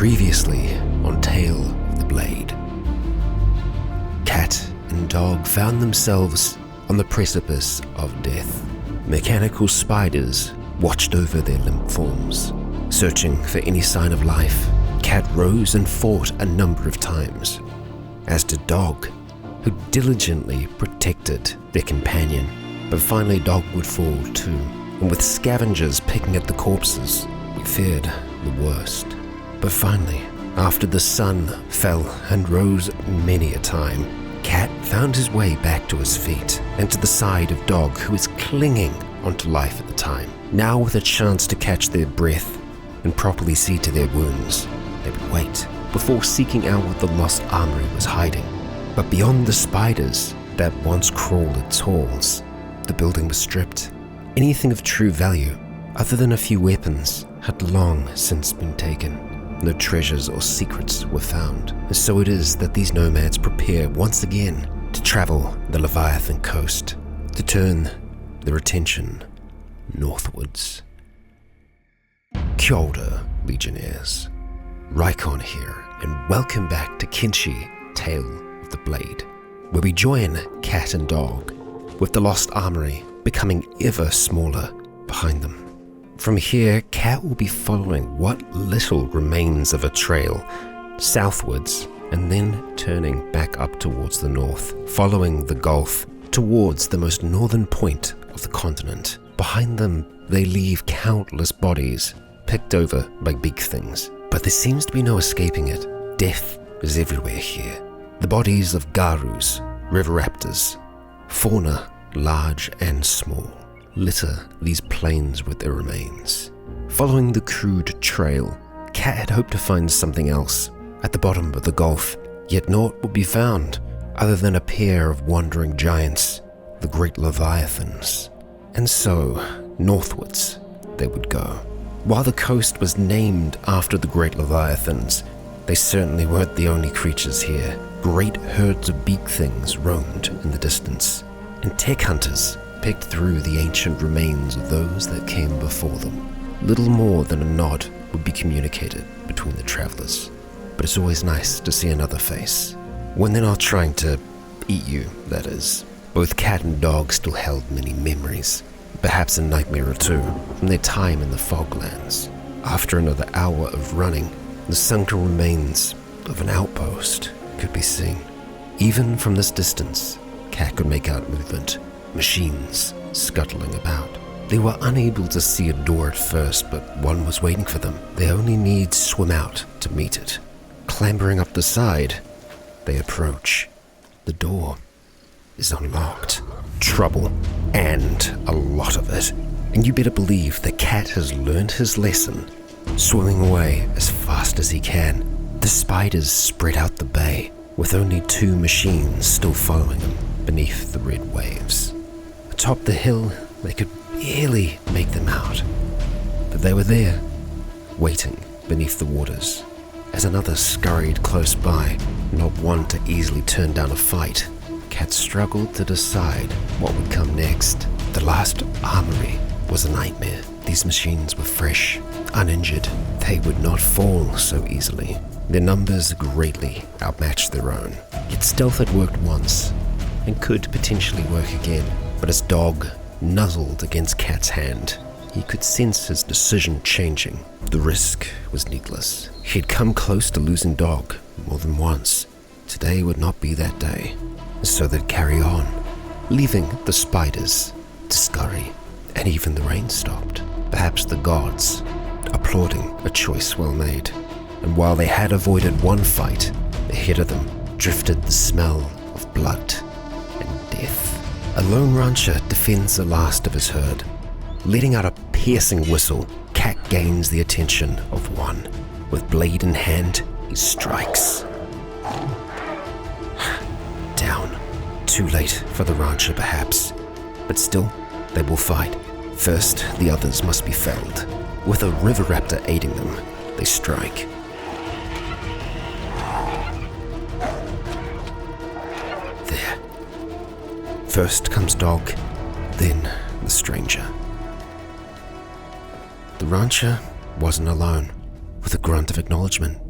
Previously on Tale of the Blade. Cat and dog found themselves on the precipice of death. Mechanical spiders watched over their limp forms. Searching for any sign of life, Cat rose and fought a number of times, as did Dog, who diligently protected their companion. But finally Dog would fall too, and with scavengers picking at the corpses, we feared the worst. But finally, after the sun fell and rose many a time, Cat found his way back to his feet and to the side of Dog, who was clinging onto life at the time. Now with a chance to catch their breath and properly see to their wounds, they would wait before seeking out what the lost armory was hiding. But beyond the spiders that once crawled its halls, the building was stripped. Anything of true value, other than a few weapons, had long since been taken. No treasures or secrets were found, and so it is that these nomads prepare once again to travel the Leviathan coast, to turn their attention northwards. Kia ora, Legionnaires. Rycon here, and welcome back to Kenshi, Tale of the Blade, where we join Cat and Dog, with the lost armory becoming ever smaller behind them. From here, Cat will be following what little remains of a trail southwards and then turning back up towards the north, following the gulf towards the most northern point of the continent. Behind them, they leave countless bodies picked over by big things, but there seems to be no escaping it. Death is everywhere here. The bodies of garus, river raptors, fauna large and small, litter these plains with their remains. Following the crude trail, Cat had hoped to find something else at the bottom of the gulf, yet naught would be found other than a pair of wandering giants, the great leviathans. And so, northwards they would go. While the coast was named after the great leviathans, they certainly weren't the only creatures here. Great herds of beak things roamed in the distance, and tech hunters picked through the ancient remains of those that came before them. Little more than a nod would be communicated between the travelers, but it's always nice to see another face. When they're not trying to eat you, that is. Both Cat and Dog still held many memories, perhaps a nightmare or two, from their time in the foglands. After another hour of running, the sunken remains of an outpost could be seen. Even from this distance, Cat could make out movement. Machines scuttling about. They were unable to see a door at first, but one was waiting for them. They only need swim out to meet it. Clambering up the side, they approach. The door is unlocked. Trouble, and a lot of it. And you better believe that Cat has learned his lesson, swimming away as fast as he can. The spiders spread out the bay, with only two machines still following him beneath the red waves. Atop the hill, they could barely make them out, but they were there, waiting beneath the waters. As another scurried close by, not one to easily turn down a fight, Cat struggled to decide what would come next. The last armory was a nightmare. These machines were fresh, uninjured. They would not fall so easily. Their numbers greatly outmatched their own. Yet stealth had worked once, and could potentially work again. But as Dog nuzzled against Cat's hand, he could sense his decision changing. The risk was needless. He had come close to losing Dog more than once. Today would not be that day. So they'd carry on, leaving the spiders to scurry. And even the rain stopped. Perhaps the gods applauding a choice well made. And while they had avoided one fight, ahead of them drifted the smell of blood and death. A lone rancher defends the last of his herd. Letting out a piercing whistle, Cat gains the attention of one. With blade in hand, he strikes. Down. Too late for the rancher, perhaps. But still, they will fight. First, the others must be felled. With a river raptor aiding them, they strike. There. First comes Dog, then the stranger. The rancher wasn't alone. With a grunt of acknowledgement,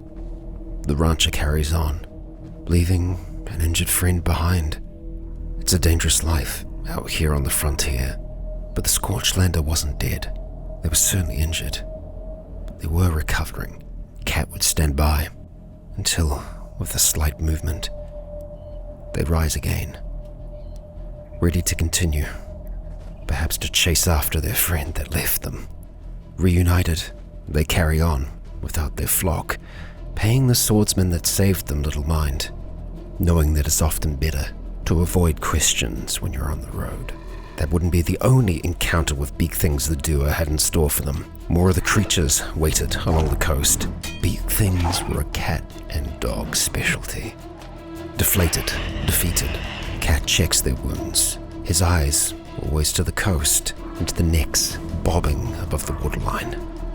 the rancher carries on, leaving an injured friend behind. It's a dangerous life out here on the frontier, but the scorched lander wasn't dead. They were certainly injured, but they were recovering. Cat would stand by until, with a slight movement, they'd rise again, ready to continue, perhaps to chase after their friend that left them. Reunited, they carry on without their flock, paying the swordsman that saved them little mind, knowing that it's often better to avoid questions when you're on the road. That wouldn't be the only encounter with big things the doer had in store for them. More of the creatures waited along the coast. Big things were a cat and dog specialty. Deflated, defeated, Cat checks their wounds. His eyes always to the coast and to the necks bobbing above the waterline.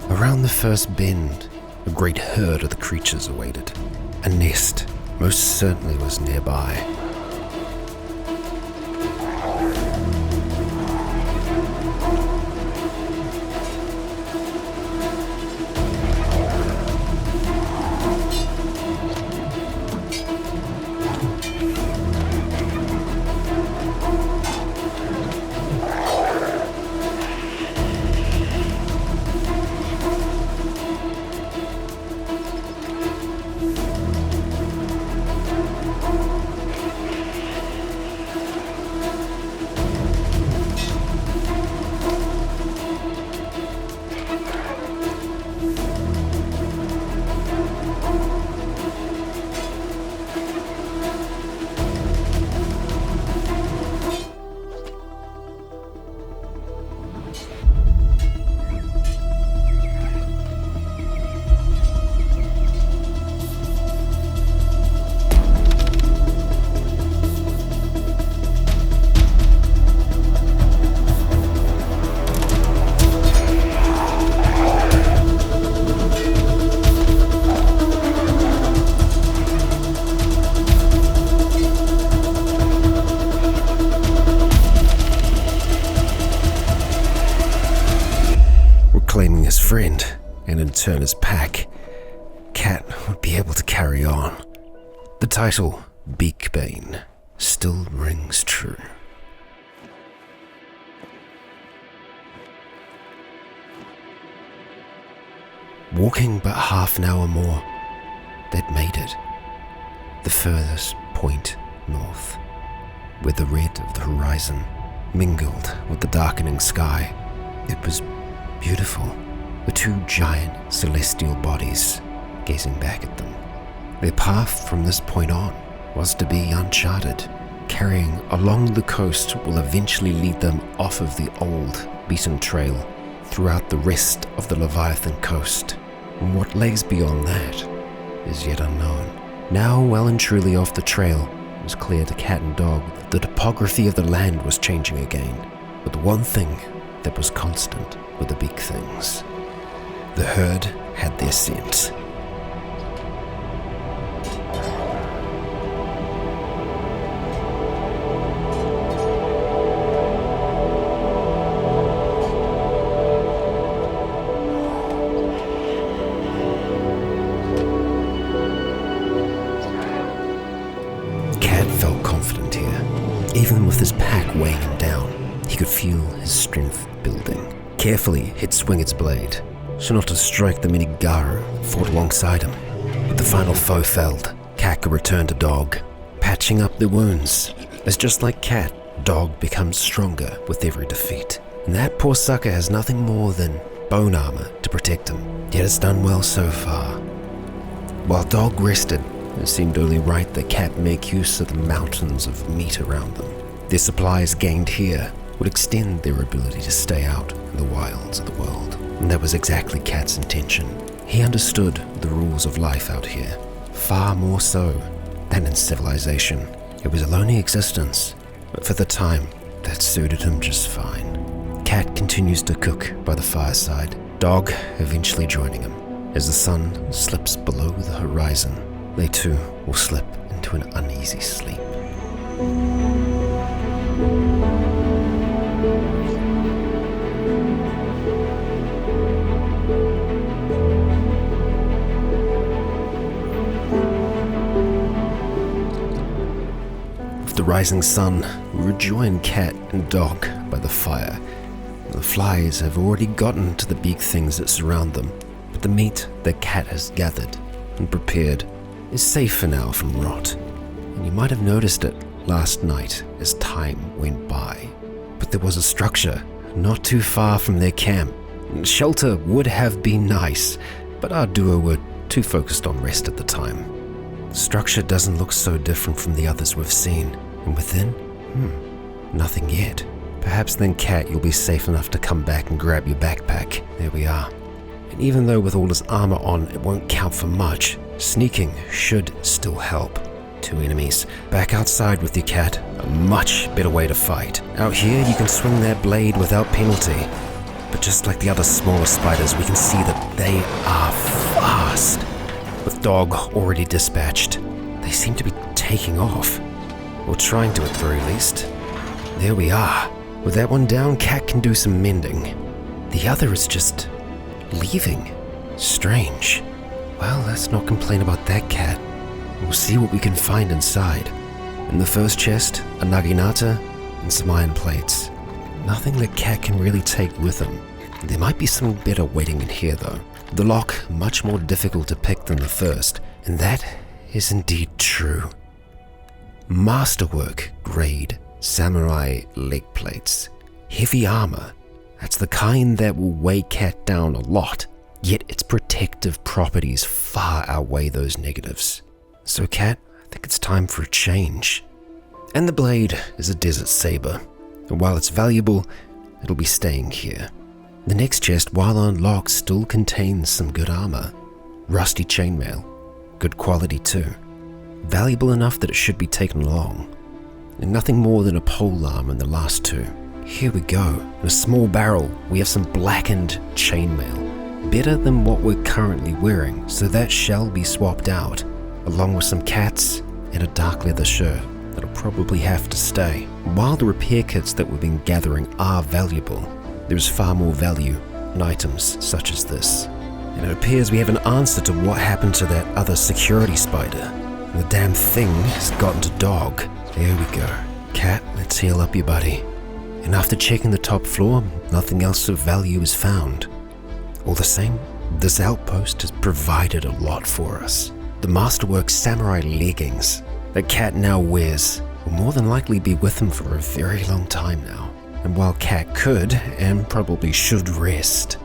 Around the first bend, a great herd of the creatures awaited. A nest most certainly was nearby. Claiming his friend, and in turn his pack, Cat would be able to carry on. The title, Beakbane, still rings true. Walking but half an hour more, they'd made it. The furthest point north, where the red of the horizon mingled with the darkening sky. It was beautiful, the two giant celestial bodies gazing back at them. Their path from this point on was to be uncharted. Carrying along the coast will eventually lead them off of the old beaten trail throughout the rest of the Leviathan coast. And what lays beyond that is yet unknown. Now well and truly off the trail, it was clear to Cat and Dog that the topography of the land was changing again. But the one thing that was constant were the big things. The herd had their scent. Cat felt confident here. Even with his pack weighing him down, he could feel his strength building. Carefully, he'd swing its blade, so not to strike the many Garu that fought alongside him. But the final foe failed. Cat could return to Dog, patching up their wounds. As just like Cat, Dog becomes stronger with every defeat. And that poor sucker has nothing more than bone armor to protect him. Yet it's done well so far. While Dog rested, it seemed only right that Cat make use of the mountains of meat around them. Their supplies gained here would extend their ability to stay out in the wilds of the world. And that was exactly Cat's intention. He understood the rules of life out here, far more so than in civilization. It was a lonely existence, but for the time, that suited him just fine. Cat continues to cook by the fireside, Dog eventually joining him. As the sun slips below the horizon, they too will slip into an uneasy sleep. the rising sun, we rejoin cat and dog by the fire. The flies have already gotten to the big things that surround them, but the meat that cat has gathered and prepared is safe for now from rot. And you might have noticed it last night as time went by. But there was a structure not too far from their camp. Shelter would have been nice, but our duo were too focused on rest at the time. The structure doesn't look so different from the others we've seen, and within, nothing yet. Perhaps then, Cat, you'll be safe enough to come back and grab your backpack. There we are. And even though with all his armor on it won't count for much, sneaking should still help. 2 enemies. Back outside with you, Cat. A much better way to fight. Out here, you can swing that blade without penalty. But just like the other smaller spiders, we can see that they are fast. With Dog already dispatched, they seem to be taking off. Or trying to at the very least. There we are. With that one down, Cat can do some mending. The other is just leaving. Strange. Well, let's not complain about that, Cat. We'll see what we can find inside. In the first chest, a naginata and some iron plates. Nothing that Cat can really take with him. There might be something better waiting in here though. The lock, much more difficult to pick than the first, and that is indeed true. Masterwork grade samurai leg plates. Heavy armor. That's the kind that will weigh Cat down a lot, yet its protective properties far outweigh those negatives. So Cat, I think it's time for a change. And the blade is a desert saber, and while it's valuable, it'll be staying here. The next chest, while unlocked, still contains some good armor. Rusty chainmail, good quality too. Valuable enough that it should be taken along. And nothing more than a pole arm in the last two. Here we go. In a small barrel, we have some blackened chainmail. Better than what we're currently wearing, so that shall be swapped out, along with some cats and a dark leather shirt that'll probably have to stay. While the repair kits that we've been gathering are valuable, there's far more value in items such as this. And it appears we have an answer to what happened to that other security spider. The damn thing has gotten to Dog. There we go. Cat, let's heal up your buddy. And after checking the top floor, nothing else of value is found. All the same, this outpost has provided a lot for us. The Masterwork samurai leggings that Cat now wears will more than likely be with him for a very long time now. And while Cat could, and probably should rest,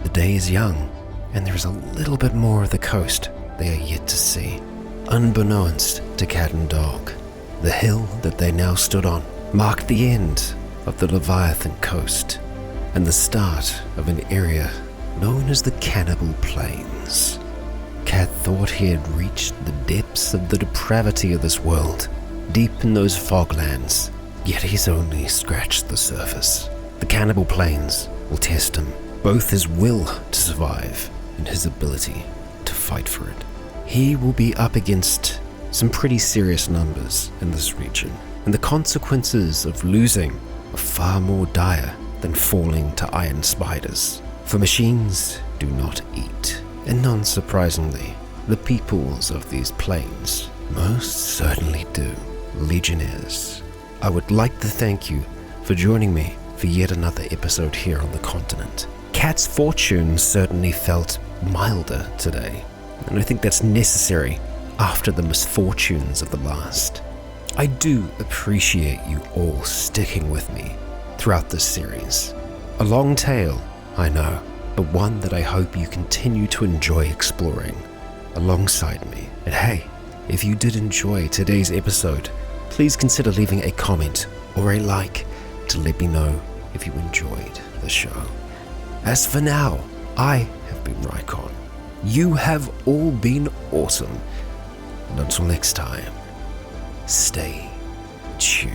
the day is young, and there is a little bit more of the coast they are yet to see. Unbeknownst to Cat and Dog, the hill that they now stood on marked the end of the Leviathan coast, and the start of an area known as the Cannibal Plains. Cat thought he had reached the depths of the depravity of this world, deep in those foglands. Yet he's only scratched the surface. The Cannibal Plains will test him, both his will to survive and his ability to fight for it. He will be up against some pretty serious numbers in this region, and the consequences of losing are far more dire than falling to iron spiders. For machines do not eat, and non-surprisingly, the peoples of these plains most certainly do. Legionnaires, I would like to thank you for joining me for yet another episode here on the continent. Cat's fortune certainly felt milder today, and I think that's necessary after the misfortunes of the last. I do appreciate you all sticking with me throughout this series. A long tale, I know, but one that I hope you continue to enjoy exploring alongside me. And hey, if you did enjoy today's episode, please consider leaving a comment or a like to let me know if you enjoyed the show. As for now, I have been Rycon. You have all been awesome. And until next time, stay tuned.